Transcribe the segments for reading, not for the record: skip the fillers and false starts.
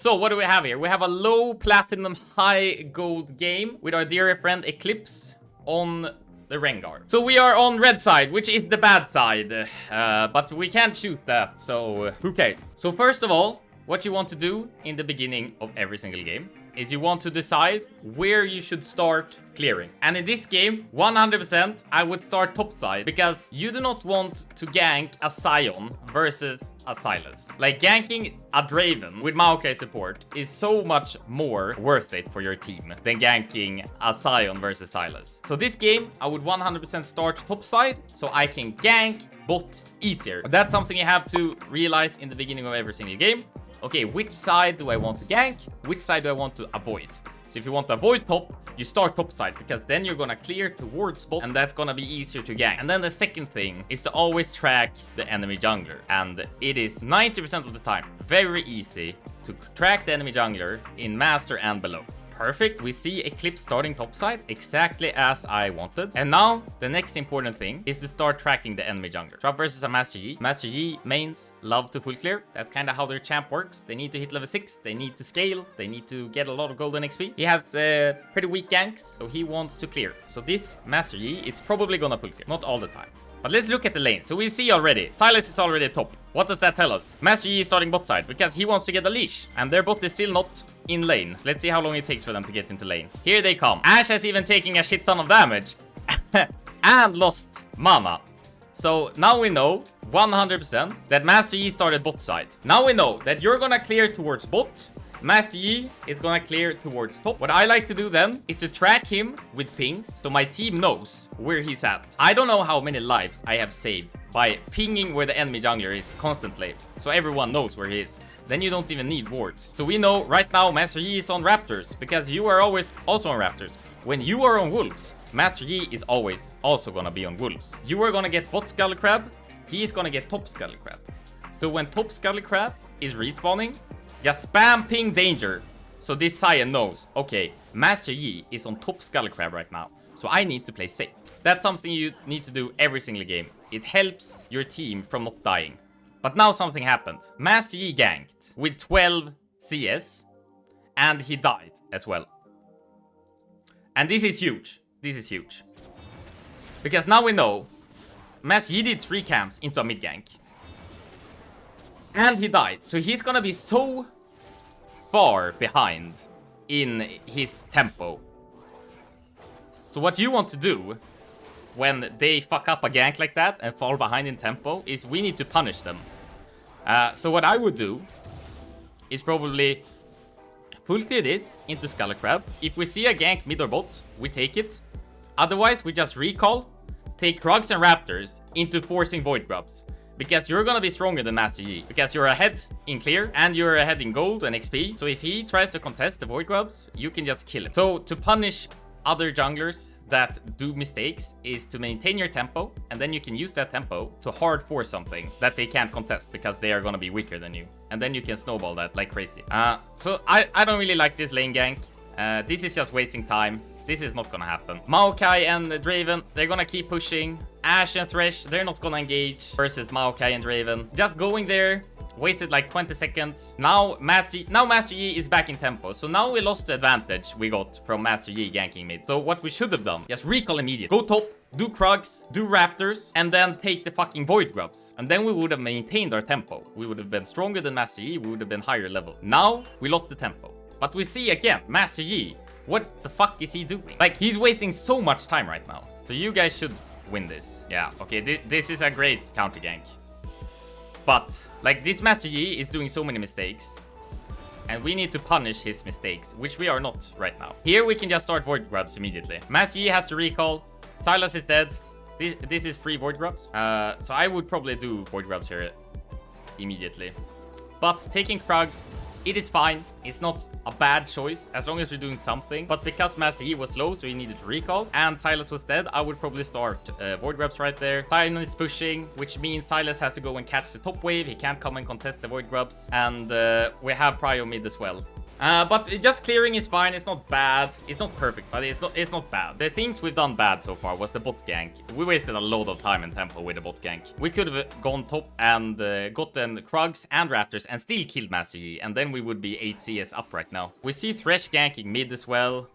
So what do we have here? We have a low platinum, high gold game with our dear friend Eclipse on the Rengar. So we are on red side, which is the bad side. But we can't shoot that, so who cares? So first of all, what you want to do in the beginning of every single game is you want to decide where you should start clearing. And in this game, 100%, I would start top side because you do not want to gank a Sion versus a Sylas. Like ganking a Draven with Maokai support is so much more worth it for your team than ganking a Sion versus Sylas. So this game, I would 100% start top side so I can gank bot easier. But that's something you have to realize in the beginning of every single game. Okay, which side do I want to gank? Which side do I want to avoid? So if you want to avoid top, you start top side because then you're gonna clear towards bot and that's gonna be easier to gank. And then the second thing is to always track the enemy jungler. And it is 90% of the time very easy to track the enemy jungler in master and below. Perfect. We see Eclipse starting topside exactly as I wanted. And now the next important thing is to start tracking the enemy jungler. Trap versus a Master Yi. Master Yi mains love to full clear. That's kind of how their champ works. They need to hit level 6. They need to scale. They need to get a lot of golden XP. He has pretty weak ganks, so he wants to clear. So this Master Yi is probably gonna full clear. Not all the time. But let's look at the lane. So we see already, Sylas is already top. What does that tell us? Master Yi is starting bot side because he wants to get a leash. And their bot is still not in lane. Let's see how long it takes for them to get into lane. Here they come. Ashe has even taking a shit ton of damage. And lost mana. So now we know 100% that Master Yi started bot side. Now we know that you're gonna clear towards bot. Master Yi is gonna clear towards top. What I like to do then is to track him with pings so my team knows where he's at. I don't know how many lives I have saved by pinging where the enemy jungler is constantly, so everyone knows where he is. Then you don't even need wards. So we know right now Master Yi is on Raptors because you are always also on Raptors. When you are on Wolves, Master Yi is always also gonna be on Wolves. You are gonna get bot Skull Crab, he is gonna get top Skull Crab. So when top Skull Crab is respawning, just spam ping danger. So this Sion knows, okay, Master Yi is on top Skull Crab right now. So I need to play safe. That's something you need to do every single game. It helps your team from not dying. But now something happened. Master Yi ganked with 12 CS and he died as well. And this is huge. This is huge. Because now we know Master Yi did 3 camps into a mid gank. And he died. So he's gonna be so far behind in his tempo. So what you want to do when they fuck up a gank like that and fall behind in tempo is we need to punish them. So what I would do is probably full clear this into Skull Crab. If we see a gank mid or bot, we take it. Otherwise, we just recall, take Krugs and Raptors into forcing Void Grubs. Because you're gonna be stronger than Master Yi. Because you're ahead in clear and you're ahead in gold and XP. So if he tries to contest the Void Grubs, you can just kill him. So to punish other junglers that do mistakes is to maintain your tempo. And then you can use that tempo to hard force something that they can't contest because they are gonna be weaker than you. And then you can snowball that like crazy. So I don't really like this lane gank. This is just wasting time. This is not gonna happen. Maokai and Draven, they're gonna keep pushing. Ashe and Thresh, they're not gonna engage versus Maokai and Draven. Just going there, wasted like 20 seconds. Now Master Yi is back in tempo. So now we lost the advantage we got from Master Yi ganking mid. So what we should have done, just recall immediately. Go top, do Krugs, do Raptors, and then take the fucking Void Grubs. And then we would have maintained our tempo. We would have been stronger than Master Yi, we would have been higher level. Now we lost the tempo. But we see again, Master Yi, what the fuck is he doing? Like, he's wasting so much time right now. So you guys should win this. Yeah, okay, this is a great counter gank. But, like, this Master Yi is doing so many mistakes. And we need to punish his mistakes, which we are not right now. Here we can just start Void Grubs immediately. Master Yi has to recall. Sylas is dead. This is free Void Grubs. So I would probably do Void Grubs here immediately. But taking Krugs, it is fine. It's not a bad choice as long as we're doing something. But because Master Yi was low, so he needed to recall, and Sylas was dead, I would probably start Void Grubs right there. Sion is pushing, which means Sylas has to go and catch the top wave. He can't come and contest the Void Grubs. And we have Prio mid as well. But just clearing is fine. It's not bad. It's not perfect, but it's not bad. The things we've done bad so far was the bot gank. We wasted a lot of time and tempo with the bot gank. We could have gone top and gotten Krugs and Raptors and still killed Master Yi, and then we would be 8 CS up right now. We see Thresh ganking mid as well.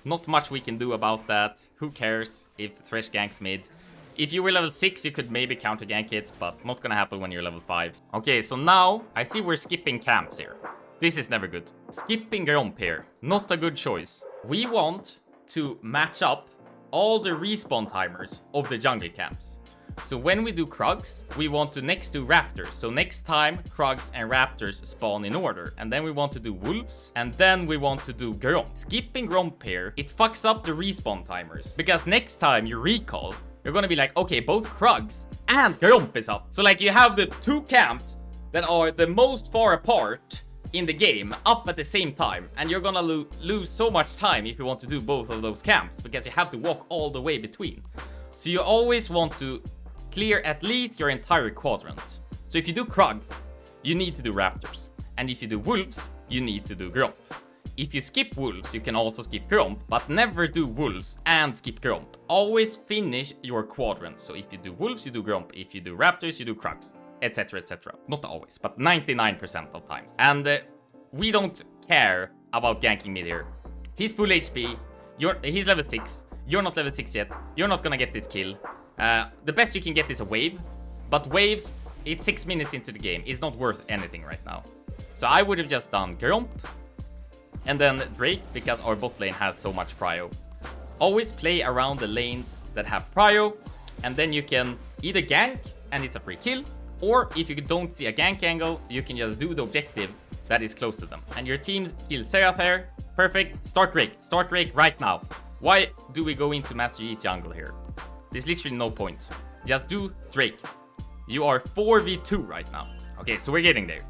Not much we can do about that. Who cares if Thresh ganks mid? If you were level 6, you could maybe counter gank it, but not gonna happen when you're level 5. Okay, so now I see we're skipping camps here. This is never good. Skipping Gromp here. Not a good choice. We want to match up all the respawn timers of the jungle camps. So when we do Krugs, we want to next do Raptors. So next time, Krugs and Raptors spawn in order. And then we want to do Wolves. And then we want to do Gromp. Skipping Gromp here, it fucks up the respawn timers. Because next time you recall, you're gonna be like, okay, both Krugs and Gromp is up. So like you have the two camps that are the most far apart in the game up at the same time, and you're gonna lose so much time if you want to do both of those camps, because you have to walk all the way between. So you always want to clear at least your entire quadrant. So if you do Krugs, you need to do Raptors, and if you do Wolves, you need to do Gromp. If you skip Wolves, you can also skip Gromp, but never do Wolves and skip Gromp. Always finish your quadrant. So if you do Wolves, you do Gromp. If you do Raptors, you do Krugs, etc, etc. Not always, but 99% of times. And we don't care about ganking mid here. He's full HP. He's level 6. You're not level 6 yet. You're not gonna get this kill. The best you can get is a wave, but waves, it's 6 minutes into the game. It's not worth anything right now. So I would have just done Gromp and then Drake, because our bot lane has so much prio. Always play around the lanes that have prio, and then you can either gank and it's a free kill, or if you don't see a gank angle, you can just do the objective that is close to them. And your teams kill Serath here. Perfect. Start Drake. Start Drake right now. Why do we go into Master Yi's jungle here? There's literally no point. Just do Drake. You are 4v2 right now. Okay, so we're getting there.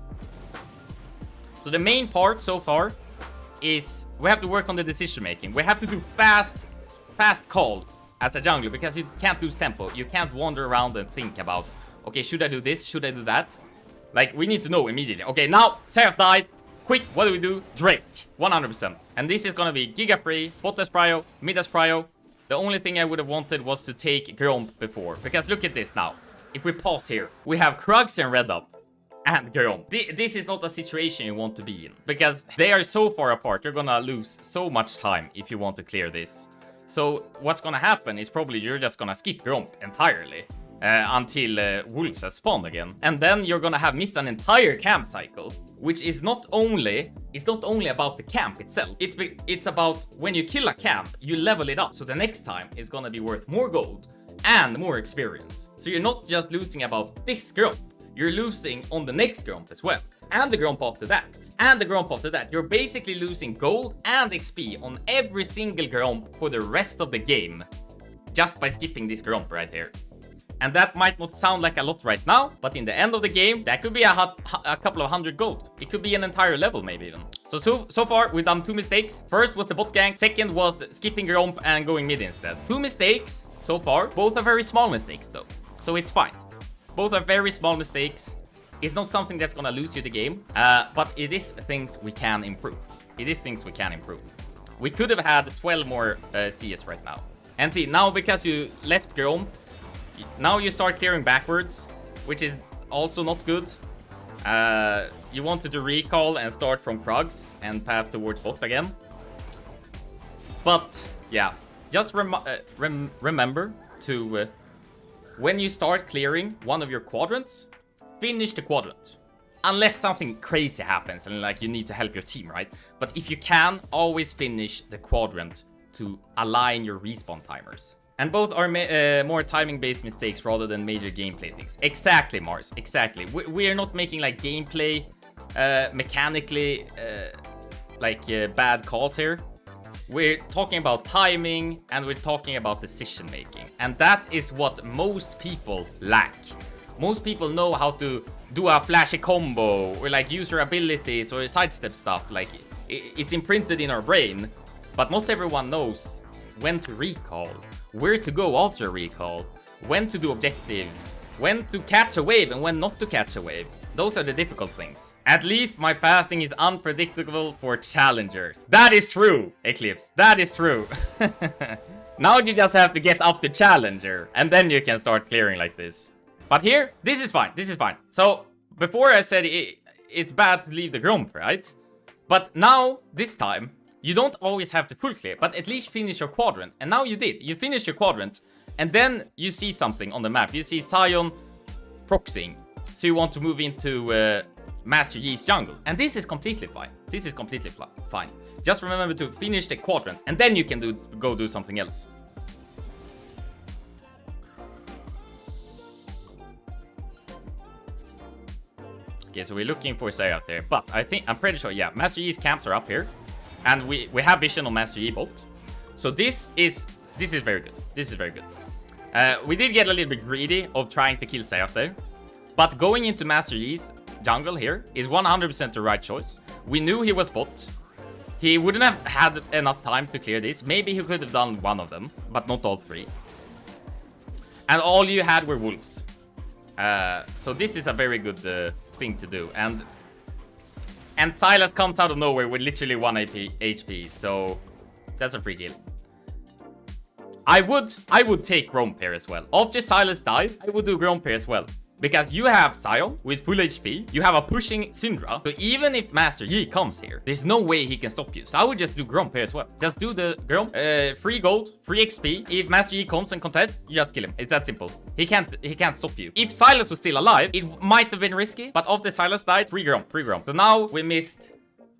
So the main part so far is we have to work on the decision making. We have to do fast calls as a jungler, because you can't lose tempo. You can't wander around and think about, okay, should I do this? Should I do that? Like, we need to know immediately. Okay, now Seraph died. Quick, what do we do? Drake, 100%. And this is gonna be Giga free, bot as prio, mid as prio. The only thing I would have wanted was to take Gromp before, because look at this now. If we pause here, we have Krugs and Red Up and Gromp. This is not a situation you want to be in, because they are so far apart. You're gonna lose so much time if you want to clear this. So what's gonna happen is probably you're just gonna skip Gromp entirely until Wolves has spawned again. And then you're gonna have missed an entire camp cycle, which is not only about the camp itself. It's about when you kill a camp, you level it up. So the next time is gonna be worth more gold and more experience. So you're not just losing about this Gromp, you're losing on the next Gromp as well. And the Gromp after that. And the Gromp after that. You're basically losing gold and XP on every single Gromp for the rest of the game, just by skipping this Gromp right here. And that might not sound like a lot right now, but in the end of the game, that could be a couple of 100 gold. It could be an entire level maybe even. So far, we've done 2 mistakes. First was the bot gank. Second was skipping Gromp and going mid instead. 2 mistakes so far. Both are very small mistakes though, so it's fine. Both are very small mistakes. It's not something that's gonna lose you the game, but it is things we can improve. It is things we can improve. We could have had 12 more CS right now. And see, now because you left Gromp, now you start clearing backwards, which is also not good. You wanted to recall and start from Krugs and path towards bot again. But yeah, just remember to, when you start clearing one of your quadrants, finish the quadrant. Unless something crazy happens and like you need to help your team, right? But if you can, always finish the quadrant to align your respawn timers. And both are more timing-based mistakes rather than major gameplay things. Exactly, Mars. Exactly. We are not making like gameplay, mechanically, bad calls here. We're talking about timing and we're talking about decision-making. And that is what most people lack. Most people know how to do a flashy combo or like use your abilities or sidestep stuff. Like it's imprinted in our brain, but not everyone knows when to recall, where to go after recall, when to do objectives, when to catch a wave and when not to catch a wave. Those are the difficult things. At least my pathing is unpredictable for challengers. That is true, Eclipse. That is true. Now you just have to get up to challenger, and then you can start clearing like this. But here, this is fine. This is fine. So, before I said it's bad to leave the Gromp, right? But now, this time, you don't always have to full clear, but at least finish your quadrant. And now you did. You finished your quadrant, and then you see something on the map. You see Sion proxying. So you want to move into Master Yi's jungle. And this is completely fine. This is completely fine. Just remember to finish the quadrant, and then you can go do something else. Okay, so we're looking for Say out there, but I'm pretty sure, yeah, Master Yi's camps are up here, and we have vision on Master Yi both. So this is very good. This is very good. We did get a little bit greedy of trying to kill Say out there, but going into Master Yi's jungle here is 100% the right choice. We knew he was bot. He wouldn't have had enough time to clear this. Maybe he could have done one of them, but not all three. And all you had were wolves. So this is a very good thing to do. And Sylas comes out of nowhere with literally 1 HP. So that's a free kill. I would take Gromp here as well. After Sylas died, I would do Gromp here as well. Because you have Sion with full HP, you have a pushing Syndra, so even if Master Yi comes here, there's no way he can stop you. So I would just do Gromp here as well. Just do the Gromp, free gold, free XP. If Master Yi comes and contests, you just kill him. It's that simple. He can't stop you. If Sylas was still alive, it might have been risky, but after Sylas died, free Gromp, free Gromp. So now we missed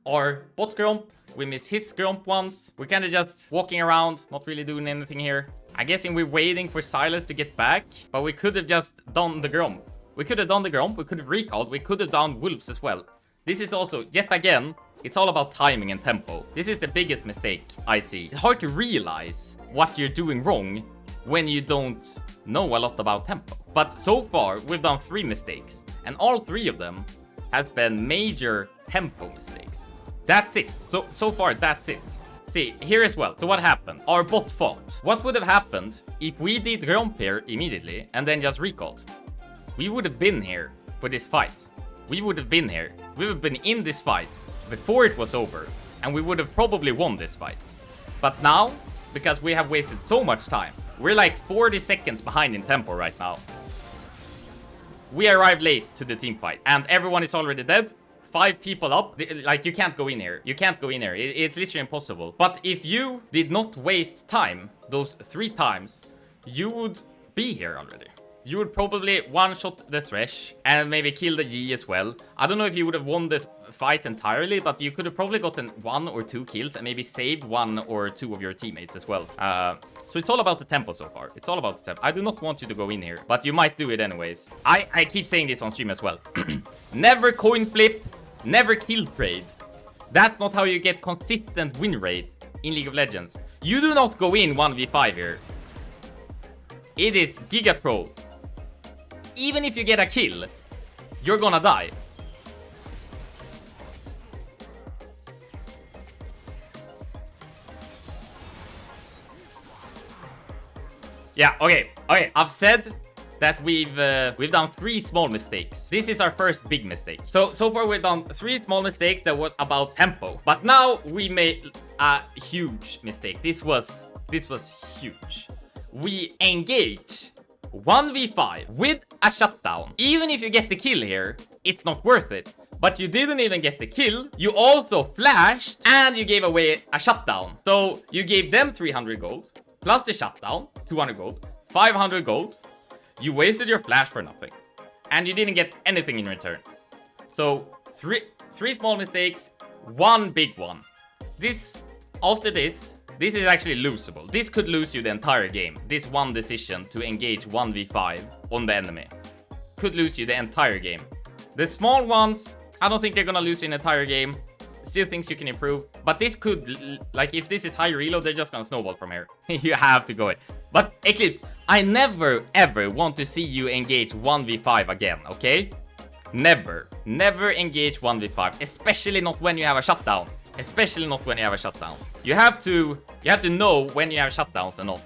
our bot Gromp, we missed his Gromp once. We're kind of just walking around, not really doing anything here. I'm guessing we're waiting for Sylas to get back, but we could have just done the Gromp. We could have done the Gromp, we could have recalled, we could have done wolves as well. This is also, yet again, it's all about timing and tempo. This is the biggest mistake I see. It's hard to realize what you're doing wrong when you don't know a lot about tempo. But so far, we've done 3 mistakes, and all 3 of them has been major tempo mistakes. That's it. So far, that's it. See, here as well. So what happened? Our bot fought. What would have happened if we did Gromp here immediately and then just recalled? We would have been here for this fight. We would have been here. We would have been in this fight before it was over, and we would have probably won this fight. But now, because we have wasted so much time, we're like 40 seconds behind in tempo right now. We arrived late to the team fight, and everyone is already dead. 5 people up. Like, you can't go in here. You can't go in here. It's literally impossible. But if you did not waste time those 3 times, you would be here already. You would probably one-shot the Thresh and maybe kill the Yi as well. I don't know if you would have won the fight entirely, but you could have probably gotten 1 or 2 kills and maybe saved 1 or 2 of your teammates as well. So it's all about the tempo so far. It's all about the tempo. I do not want you to go in here, but you might do it anyways. I keep saying this on stream as well. Never coin flip, never kill trade. That's not how you get consistent win rate in League of Legends. You do not go in 1v5 here. It is Giga Troll. Even if you get a kill, you're gonna die. Yeah, okay. I've said that we've done 3 small mistakes. This is our first big mistake. So far we've done 3 small mistakes that was about tempo. But now we made a huge mistake. This was huge. We engage 1v5 with a shutdown. Even if you get the kill here, it's not worth it. But you didn't even get the kill. You also flashed and you gave away a shutdown. So you gave them 300 gold plus the shutdown, 200 gold, 500 gold. You wasted your flash for nothing. And you didn't get anything in return. So three small mistakes, 1 big one. After this is actually losable. This could lose you the entire game. This one decision to engage 1v5 on the enemy could lose you the entire game. The small ones, I don't think they're gonna lose you an entire game. Still things you can improve. But this could, like, if this is high reload, they're just gonna snowball from here. You have to go it. But Eclipse, I never ever want to see you engage 1v5 again, okay? Never engage 1v5, especially not when you have a shutdown. Especially not when you have a shutdown. You have to know when you have shutdowns and not.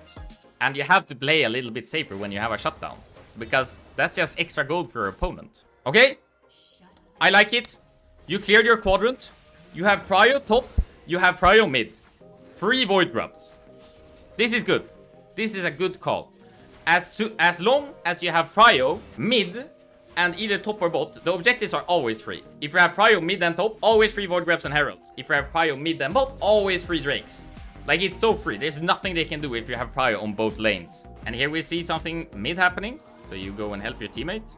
And you have to play a little bit safer when you have a shutdown. Because that's just extra gold for your opponent. Okay? I like it. You cleared your quadrant. You have prio top. You have prio mid. 3 void grubs. This is good. This is a good call. As long as you have prio mid and either top or bot, the objectives are always free. If you have prio mid and top, always free void grubs and heralds. If you have prio mid and bot, always free drakes. Like, it's so free. There's nothing they can do if you have prio on both lanes. And here we see something mid happening. So you go and help your teammate.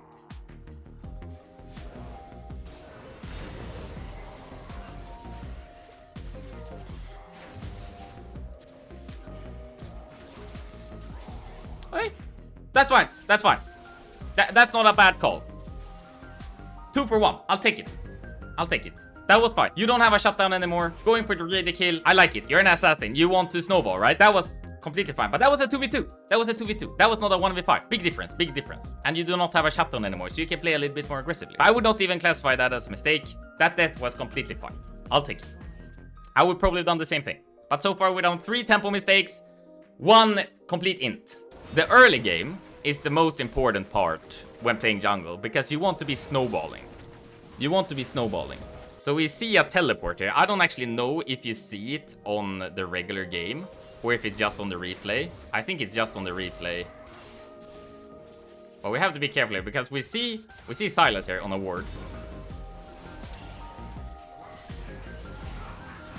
Okay. That's fine. That's fine. That's not a bad call. 2 for 1. I'll take it. I'll take it. That was fine. You don't have a shutdown anymore. Going for the ready kill. I like it. You're an assassin. You want to snowball, right? That was completely fine. But that was a 2v2. That was a 2v2. That was not a 1v5. Big difference. Big difference. And you do not have a shutdown anymore, so you can play a little bit more aggressively. I would not even classify that as a mistake. That death was completely fine. I'll take it. I would probably have done the same thing. But so far, we're down 3 tempo mistakes. 1 complete int. The early game is the most important part when playing jungle, because you want to be snowballing. You want to be snowballing. So we see a teleport here. I don't actually know if you see it on the regular game or if it's just on the replay. I think it's just on the replay. But we have to be careful here because we see Sylas here on a ward.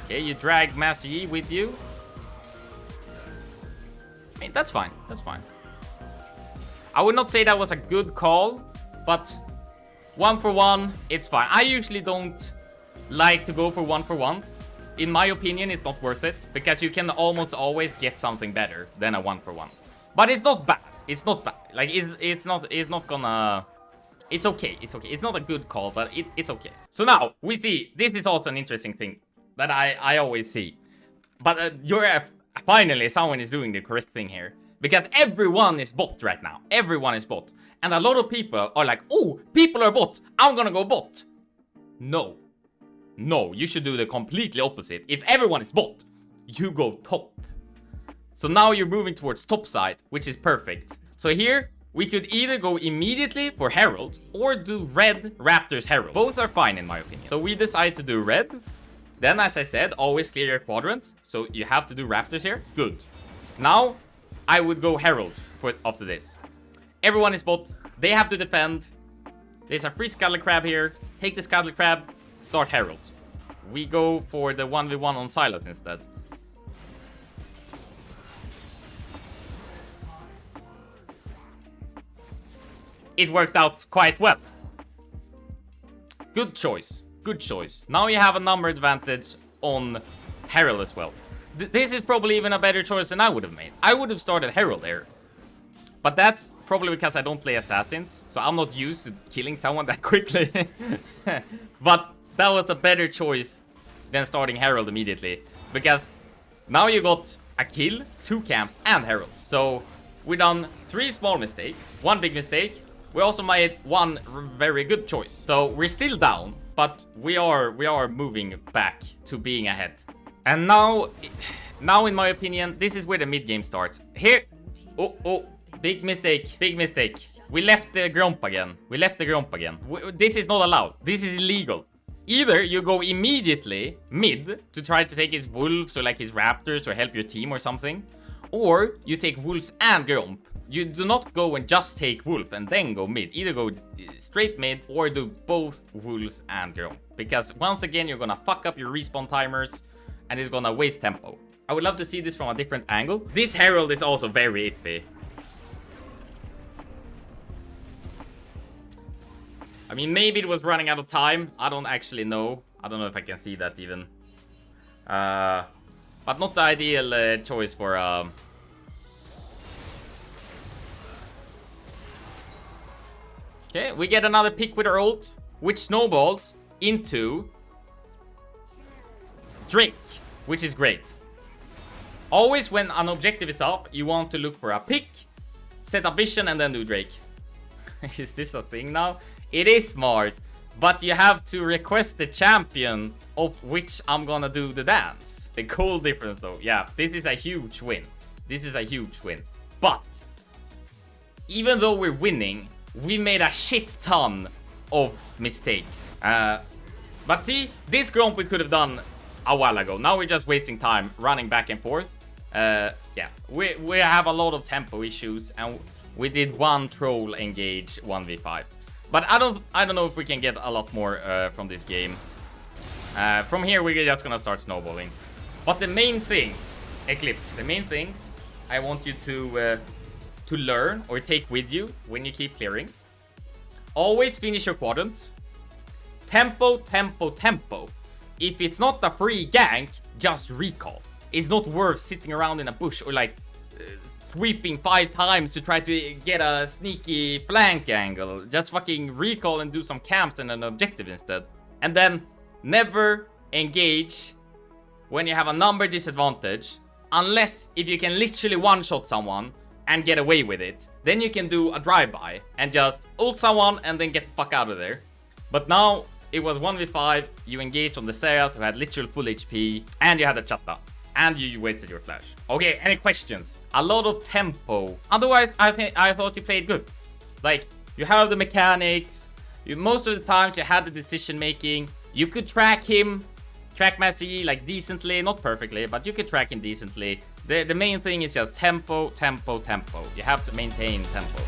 Okay, you drag Master Yi with you. I mean, that's fine. That's fine. I would not say that was a good call, but 1 for 1, it's fine. I usually don't like to go for 1 for 1s. In my opinion, it's not worth it because you can almost always get something better than a 1 for 1. But it's not bad. It's not bad. Like, it's not gonna... It's okay. It's okay. It's not a good call, but it's okay. So now we see, this is also an interesting thing that I always see. But finally, someone is doing the correct thing here. Because everyone is bot right now. Everyone is bot. And a lot of people are like, oh, people are bot. I'm gonna go bot. No. No, you should do the completely opposite. If everyone is bot, you go top. So now you're moving towards top side, which is perfect. So here, we could either go immediately for Herald or do red Raptors Herald. Both are fine in my opinion. So we decide to do red. Then, as I said, always clear your quadrant. So you have to do Raptors here. Good. Now, I would go Herald after this. Everyone is bot. They have to defend. There's a free Scuttle Crab here. Take the Scuttle Crab. Start Herald. We go for the 1v1 on Sylas instead. It worked out quite well. Good choice. Good choice. Now you have a number advantage on Herald as well. This is probably even a better choice than I would have made. I would have started Herald there. But that's probably because I don't play assassins. So I'm not used to killing someone that quickly. But that was a better choice than starting Herald immediately. Because now you got a kill, 2 camp, and Herald. So we done 3 small mistakes, 1 big mistake. We also made 1 very good choice. So we're still down, but we are moving back to being ahead. And now in my opinion, this is where the mid game starts. Here, oh, big mistake, big mistake. We left the Gromp again. This is not allowed. This is illegal. Either you go immediately mid to try to take his wolves or like his raptors or help your team or something. Or you take wolves and Gromp. You do not go and just take wolf and then go mid. Either go straight mid or do both wolves and Gromp. Because once again, you're gonna fuck up your respawn timers and it's gonna waste tempo. I would love to see this from a different angle. This Herald is also very iffy. I mean, maybe it was running out of time. I don't actually know. I don't know if I can see that even. But not the ideal choice for... Okay, we get another pick with our ult, which snowballs into Drake, which is great. Always when an objective is up, you want to look for a pick, set a vision, and then do Drake. Is this a thing now? It is Mars, but you have to request the champion of which I'm gonna do the dance. The goal difference though, yeah, this is a huge win. This is a huge win. But even though we're winning, we made a shit ton of mistakes. But see, this Gromp we could have done a while ago. Now we're just wasting time running back and forth. Yeah, we have a lot of tempo issues, and we did one troll engage 1v5. But I don't know if we can get a lot more from this game. From here, we're just gonna start snowballing. But the main things, Eclipse, the main things I want you to learn or take with you when you keep clearing. Always finish your quadrant. Tempo, tempo, tempo. If it's not a free gank, just recall. It's not worth sitting around in a bush or like sweeping 5 times to try to get a sneaky flank angle. Just fucking recall and do some camps and an objective instead. And then never engage when you have a number disadvantage, unless if you can literally one-shot someone and get away with it. Then you can do a drive-by and just ult someone and then get the fuck out of there. But now it was 1v5, you engaged on the Serath who had literal full HP, and you had a Chatta, and you wasted your flash. Okay, any questions? A lot of tempo. Otherwise, I thought you played good. Like, you have the mechanics, most of the times you had the decision making, you could track him, track Massey like decently, not perfectly, but you could track him decently. The main thing is just tempo, tempo, tempo. You have to maintain tempo.